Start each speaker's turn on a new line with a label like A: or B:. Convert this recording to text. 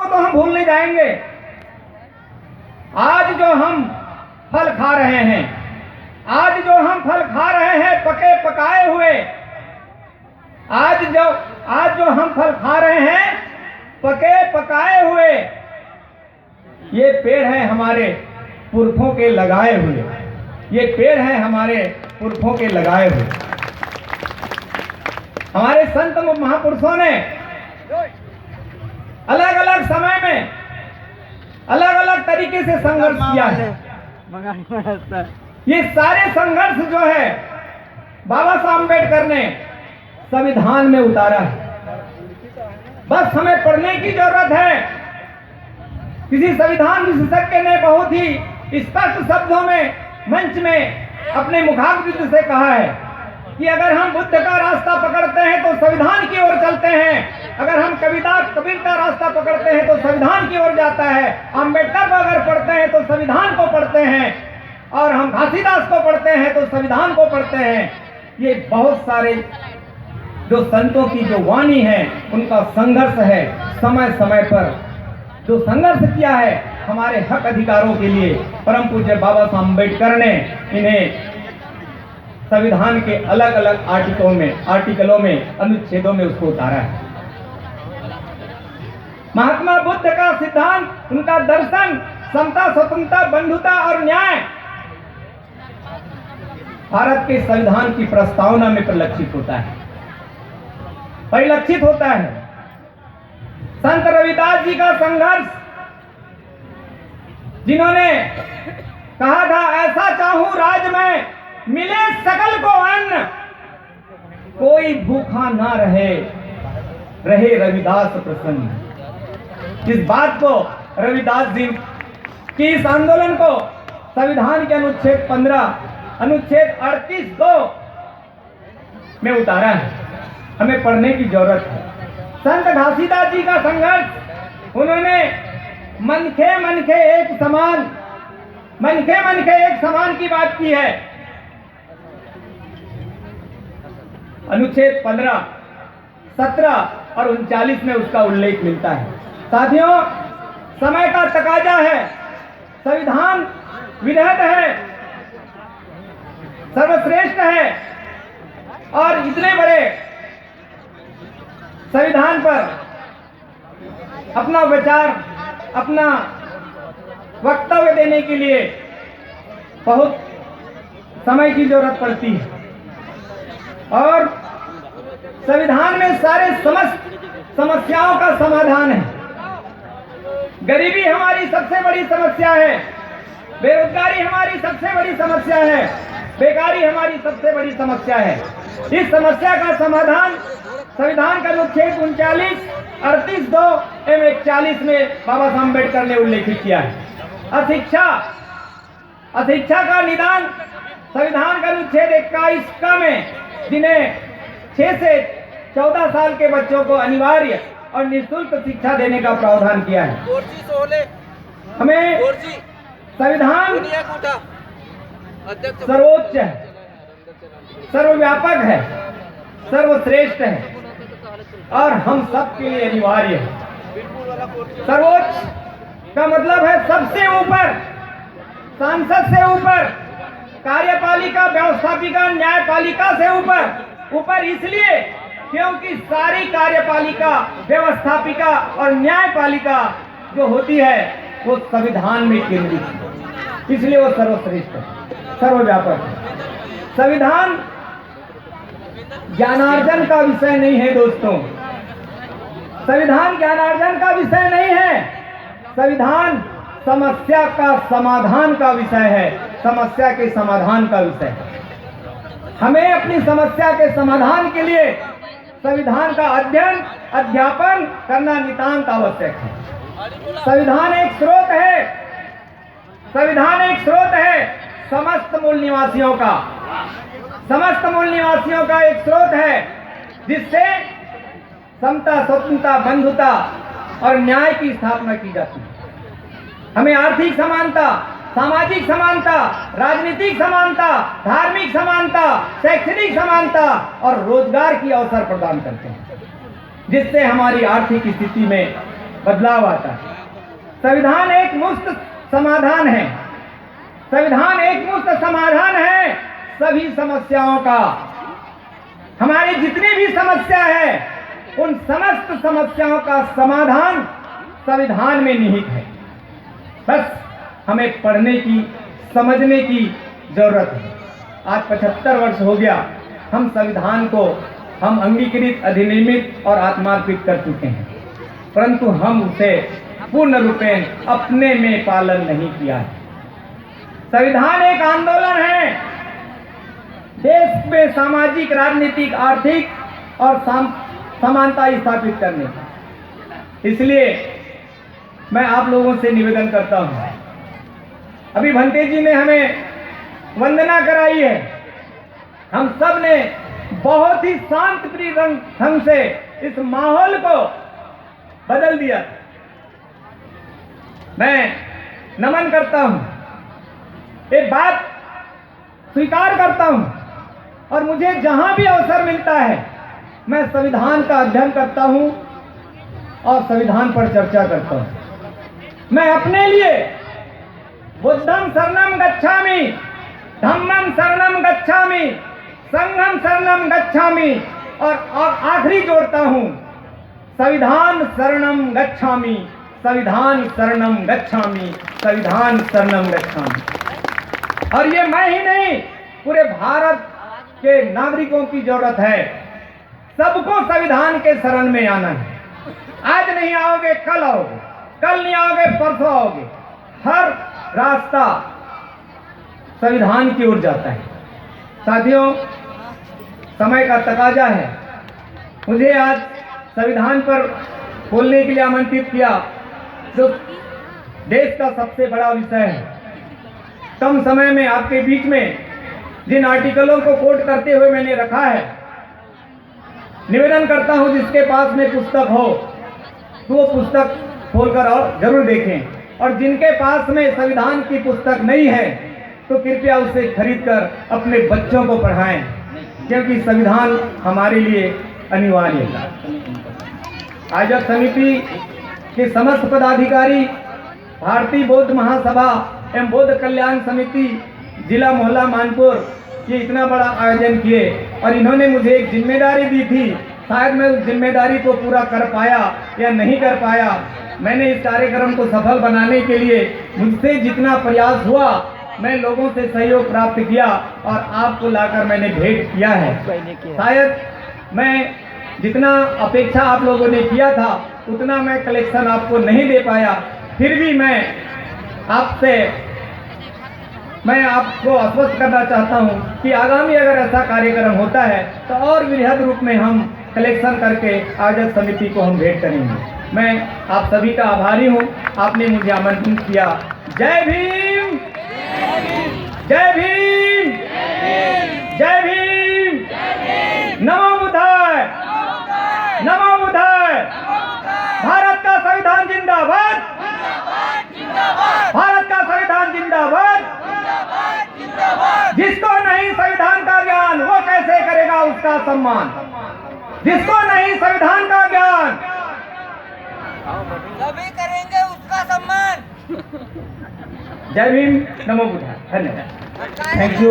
A: को तो हम भूल नहीं जाएंगे। आज जो हम फल खा रहे हैं, आज जो हम फल खा रहे हैं पके पकाए हुए, आज जो हम फल खा रहे हैं पके पकाए हुए, ये पेड़ हैं हमारे पुरखों के लगाए हुए, ये पेड़ हैं हमारे पुरखों के लगाए हुए। हमारे संत महापुरुषों ने अलग अलग समय में अलग अलग तरीके से संघर्ष किया है। ये सारे संघर्ष जो है बाबा साहब अम्बेडकर ने संविधान में उतारा है। बस हमें पढ़ने की जरूरत है। किसी संविधान विशेषज्ञ ने बहुत ही स्पष्ट शब्दों में मंच में अपने मुखाग्र से कहा है कि अगर हम बुद्ध का रास्ता पकड़ते हैं तो संविधान की ओर चलते हैं, अगर हम कबीर का रास्ता पकड़ते हैं तो संविधान की ओर जाता है, अम्बेडकर को अगर पढ़ते हैं तो संविधान को पढ़ते हैं, और हम घासीदास को पढ़ते हैं तो संविधान को पढ़ते हैं। ये बहुत सारे जो संतों की जो वाणी है उनका संघर्ष है। समय समय पर जो संघर्ष किया है हमारे हक अधिकारों के लिए, परम पूज्य बाबा साहब अम्बेडकर ने इन्हें संविधान के अलग अलग आर्टिकलों में अनुच्छेदों में उसको उतारा है। महात्मा बुद्ध का सिद्धांत, उनका दर्शन समता, स्वतंत्रता, बंधुता और न्याय भारत के संविधान की प्रस्तावना में परिलक्षित होता है। संत रविदास जी का संघर्ष, जिन्होंने कहा था ऐसा चाहूं राज में मिले सकल को अन्न, कोई भूखा ना रहे रविदास प्रसन्न। इस बात को रविदास जी की इस आंदोलन को संविधान के अनुच्छेद 15, अनुच्छेद 38(2) में उतारा है। हमें पढ़ने की जरूरत है। संत घासीदास जी का संघर्ष, उन्होंने मनखे मनखे एक समान की बात की है। अनुच्छेद 15, 17 और 39 में उसका उल्लेख मिलता है। साथियों, समय का तकाजा है, संविधान विरहद है, सर्वश्रेष्ठ है, और इतने बड़े संविधान पर अपना विचार, अपना वक्तव्य देने के लिए बहुत समय की जरूरत पड़ती है। और संविधान में सारे समस्त समस्याओं का समाधान है। गरीबी हमारी सबसे बड़ी समस्या है, बेरोजगारी हमारी सबसे बड़ी समस्या है, बेकारी हमारी सबसे बड़ी समस्या है। इस समस्या का समाधान संविधान का अनुच्छेद 39, 38(2) एवं 41 में बाबा साहब अम्बेडकर ने उल्लेखित किया है। अशिक्षा का निदान संविधान का अनुच्छेद 21 में, जिन्हें 6 से 14 साल के बच्चों को अनिवार्य और निःशुल्क शिक्षा देने का प्रावधान किया है। हमें संविधान सर्वोच्च है, सर्वव्यापक है, सर्वश्रेष्ठ है और हम सब के लिए अनिवार्य है। सर्वोच्च का मतलब है सबसे ऊपर, सांसद से ऊपर, कार्यपालिका, व्यवस्थापिका, न्यायपालिका से ऊपर इसलिए क्योंकि सारी कार्यपालिका, व्यवस्थापिका और न्यायपालिका जो होती है वो संविधान में केंद्रित है, इसलिए वो सर्वश्रेष्ठ है, सर्वव्यापक है। संविधान ज्ञानार्जन का विषय नहीं है दोस्तों, संविधान ज्ञानार्जन का विषय नहीं है। संविधान समस्या का समाधान का विषय है, समस्या के समाधान का विषय है। हमें अपनी समस्या के समाधान के लिए संविधान का अध्ययन, अध्यापन करना नितांत आवश्यक है। संविधान एक स्रोत है, संविधान एक स्रोत है समस्त मूल निवासियों का, समस्त मूल निवासियों का एक स्रोत है, जिससे समता, स्वतंत्रता, बंधुता और न्याय की स्थापना की जाती है। हमें आर्थिक समानता, सामाजिक समानता, राजनीतिक समानता, धार्मिक समानता, शैक्षणिक समानता और रोजगार की अवसर प्रदान करते हैं, जिससे हमारी आर्थिक स्थिति में बदलाव आता है। संविधान एक मुफ्त समाधान है, संविधान एक मुफ्त समाधान है सभी समस्याओं का। हमारी जितनी भी समस्या है उन समस्त समस्याओं का समाधान संविधान में निहित है। बस हमें पढ़ने की, समझने की जरूरत है। आज 75 वर्ष हो गया हम संविधान को हम अंगीकृत, अधिनियमित और आत्मार्पित कर चुके हैं, परंतु हम उसे पूर्ण रूपेण अपने में पालन नहीं किया है। संविधान एक आंदोलन है देश में सामाजिक, राजनीतिक, आर्थिक और समानता स्थापित करने का। इसलिए मैं आप लोगों से निवेदन करता हूं, अभी भंते जी ने हमें वंदना कराई है, हम सब ने बहुत ही शांत प्रिय ढंग से इस माहौल को बदल दिया। मैं नमन करता हूं, एक बात स्वीकार करता हूं, और मुझे जहां भी अवसर मिलता है मैं संविधान का अध्ययन करता हूं और संविधान पर चर्चा करता हूं। मैं अपने लिए बुद्धं शरणं गच्छामि, धम्मं शरणं गच्छामि, संघं शरणं गच्छामि, और आखिरी जोड़ता हूं संविधान शरणं गच्छामि, संविधान शरणं गच्छामि, संविधान शरणं गच्छामि। और ये मैं ही नहीं, पूरे भारत के नागरिकों की जरूरत है। सबको संविधान के शरण में आना है। आज नहीं आओगे कल आओगे, कल नहीं आओगे परसों आओगे। हर रास्ता संविधान की ओर जाता है। साथियों, समय का तकाजा है। मुझे आज संविधान पर बोलने के लिए आमंत्रित किया, जो देश का सबसे बड़ा विषय है। कम समय में आपके बीच में जिन आर्टिकलों को कोट करते हुए मैंने रखा है, निवेदन करता हूं जिसके पास में पुस्तक हो तो वो पुस्तक खोलकर और जरूर देखें, और जिनके पास में संविधान की पुस्तक नहीं है तो कृपया उसे खरीदकर अपने बच्चों को पढ़ाएं, क्योंकि संविधान हमारे लिए अनिवार्य है। आयोजक समिति के समस्त पदाधिकारी, भारतीय बौद्ध महासभा एवं बौद्ध कल्याण समिति जिला मोहल्ला मानपुर, ये इतना बड़ा आयोजन किए और इन्होंने मुझे एक जिम्मेदारी दी थी। शायद मैं उस जिम्मेदारी को पूरा कर पाया या नहीं कर पाया। मैंने इस कार्यक्रम को सफल बनाने के लिए मुझसे जितना प्रयास हुआ, मैं लोगों से सहयोग प्राप्त किया और आपको लाकर मैंने भेंट किया है। शायद मैं जितना अपेक्षा आप लोगों ने किया था उतना मैं कलेक्शन आपको नहीं दे पाया, फिर भी मैं आपको आश्वस्त करना चाहता हूं कि आगामी अगर ऐसा कार्यक्रम होता है तो और वृहद रूप में हम कलेक्शन करके आयोजक समिति को हम भेंट करेंगे। मैं आप सभी का आभारी हूं, आपने मुझे आमंत्रित किया। जय भीम, जय भीम, जय भीम, नमो बुद्धाय, नमो बुद्धाय। भारत का संविधान जिंदाबाद, भारत का संविधान जिंदाबाद। जिसको नहीं संविधान का ज्ञान वो कैसे करेगा उसका सम्मान। जिसको नहीं संविधान का ज्ञान
B: सभी करेंगे उसका सम्मान।
A: जय भीम, नमो बुद्धाय। धन्यवाद, थैंक यू।